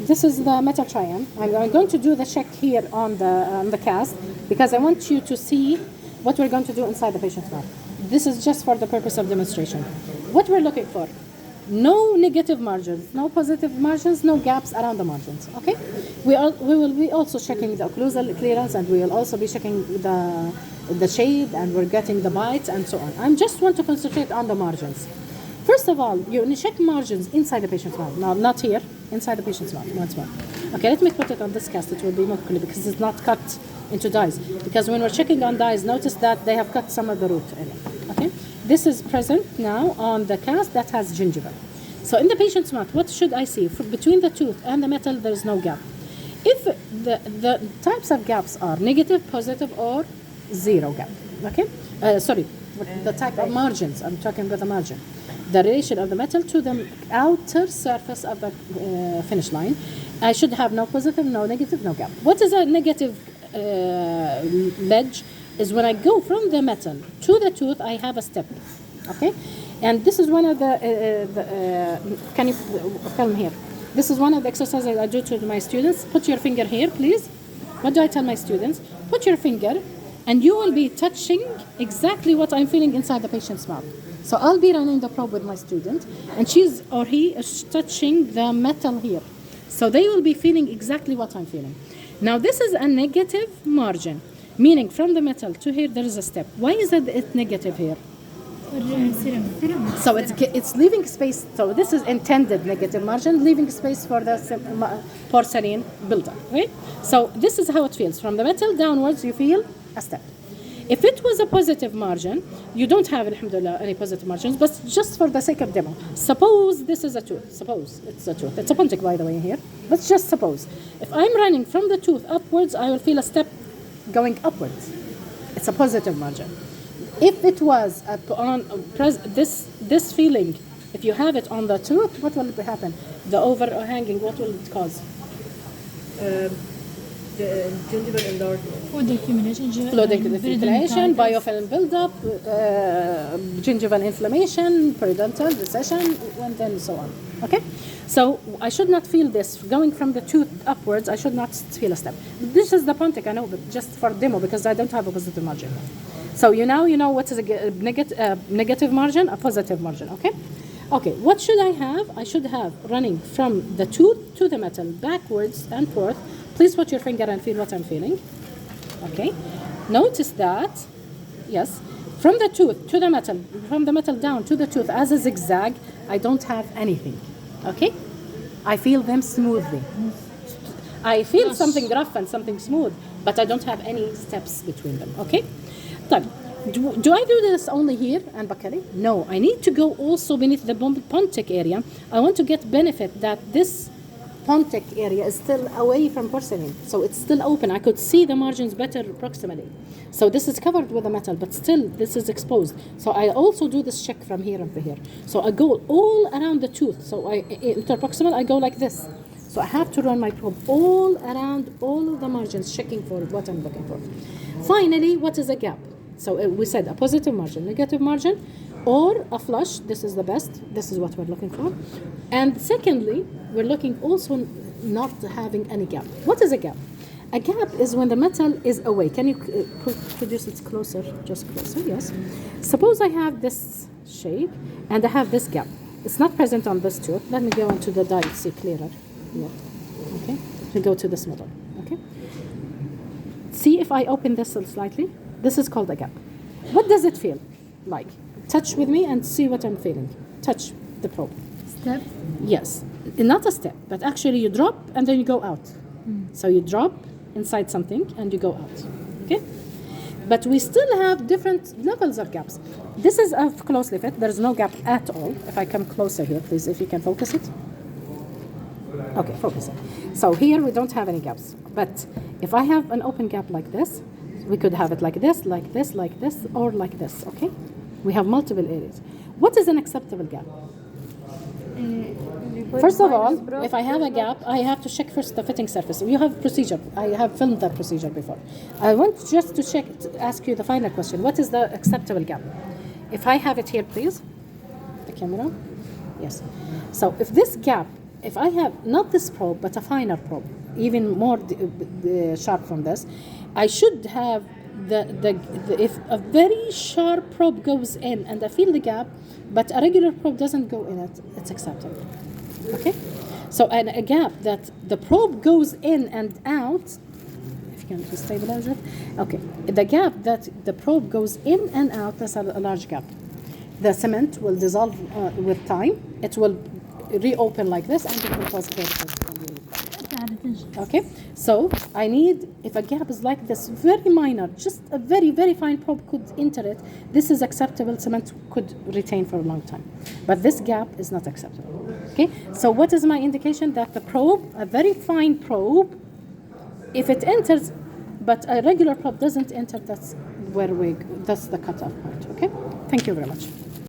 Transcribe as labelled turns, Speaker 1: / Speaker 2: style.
Speaker 1: this is the metal triumph. I'm going to do the check here on the cast because I want you to see what we're going to do inside the patient's mouth. This is just for the purpose of demonstration. What we're looking for, no negative margins, no positive margins, no gaps around the margins, okay? We will be also checking the occlusal clearance, and we will also be checking the shade, and we're getting the bites and so on. I just want to concentrate on the margins. First of all, you check margins inside the patient's mouth. Now, not here, inside the patient's mouth, once more. Okay, let me put it on this cast. It will be more clear because it's not cut into dies. Because when we're checking on dies, notice that they have cut some of the root area. Okay, this is present now on the cast that has gingiva. So in the patient's mouth, what should I see? Between the tooth and the metal, there is no gap. If the types of gaps are negative, positive, or zero gap. Okay, the type of margins. I'm talking about the margin. The relation of the metal to the outer surface of the finish line. I should have no positive, no negative, no gap. What is a negative ledge? Is when I go from the metal to the tooth, I have a step. Okay, and this is one of can you film here? This is one of the exercises I do to my students. Put your finger here, please. What do I tell my students? Put your finger, and you will be touching exactly what I'm feeling inside the patient's mouth. So I'll be running the probe with my student, and she's or he is touching the metal here. So they will be feeling exactly what I'm feeling. Now this is a negative margin, meaning from the metal to here there is a step. Why is it negative here? So it's leaving space. So this is intended negative margin, leaving space for the porcelain buildup, right? So this is how it feels. From the metal downwards, you feel a step. If it was a positive margin, you don't have, alhamdulillah, any positive margins, but just for the sake of demo. Suppose this is a tooth. Suppose it's a tooth. It's a pontic, by the way, here. Let's just suppose. If I'm running from the tooth upwards, I will feel a step going upwards. It's a positive margin. If it was this feeling, if you have it on the tooth, what will happen? The overhanging, what will it cause?
Speaker 2: The gingival enlargement.
Speaker 1: Fluid accumulation, biofilm buildup, gingival inflammation, periodontal recession, and then so on. Okay? So I should not feel this. Going from the tooth upwards, I should not feel a step. This is the pontic, I know, but just for demo, because I don't have a positive margin. So you know what is a negative margin, a positive margin, okay? Okay, what should I have? I should have running from the tooth to the metal, backwards and forth. Please put your finger and feel what I'm feeling. Okay, notice that, yes, from the tooth to the metal, from the metal down to the tooth as a zigzag, I don't have anything. Okay, I feel them smoothly. I feel something rough and something smooth, but I don't have any steps between them. Okay, do I do this only here and Bakari? No, I need to go also beneath the pontic area. I want to get benefit that this pontic area is still away from porcelain, so it's still open. I could see the margins better proximally. So this is covered with the metal, but still this is exposed. So I also do this check from here and from here. So I go all around the tooth. So interproximal, I go like this. So I have to run my probe all around all of the margins, checking for what I'm looking for. Finally, what is a gap? So we said a positive margin, negative margin, or a flush. This is the best. This is what we're looking for. And secondly, we're looking also not having any gap. What is a gap? A gap is when the metal is away. Can you produce it closer? Just closer, yes. Suppose I have this shape and I have this gap. It's not present on this tooth. Let me go into the die to see clearer. Yeah. Okay. We go to this middle. Okay. See if I open this slightly. This is called a gap. What does it feel like? Touch with me and see what I'm feeling. Touch the probe.
Speaker 3: Step?
Speaker 1: Yes. Not a step, but actually you drop and then you go out. So you drop inside something and you go out. Okay? But we still have different levels of gaps. This is a closely fit. There's no gap at all. If I come closer here, please, if you can focus it. Okay, focus it. So here we don't have any gaps. But if I have an open gap like this, we could have it like this, like this, like this, or like this, okay? We have multiple areas. What is an acceptable gap? First of all, if I have a gap, I have to check first the fitting surface. You have procedure. I have filmed that procedure before. I want just to check, to ask you the final question. What is the acceptable gap? If I have it here, please. The camera. Yes. So if this gap if I have not this probe, but a finer probe, even more sharp from this, I should have if a very sharp probe goes in and I feel the gap, but a regular probe doesn't go in it, it's acceptable. Okay? So, and a gap that the probe goes in and out, if you can just stabilize it. Okay, the gap that the probe goes in and out, that's a large gap. The cement will dissolve with time. It will reopen like this, and it will cause curves. Okay, so I need, if a gap is like this, very minor, just a very, very fine probe could enter it, this is acceptable, cement could retain for a long time. But this gap is not acceptable. Okay, so what is my indication? That the probe, a very fine probe, if it enters, but a regular probe doesn't enter, that's the cutoff point. Okay, thank you very much.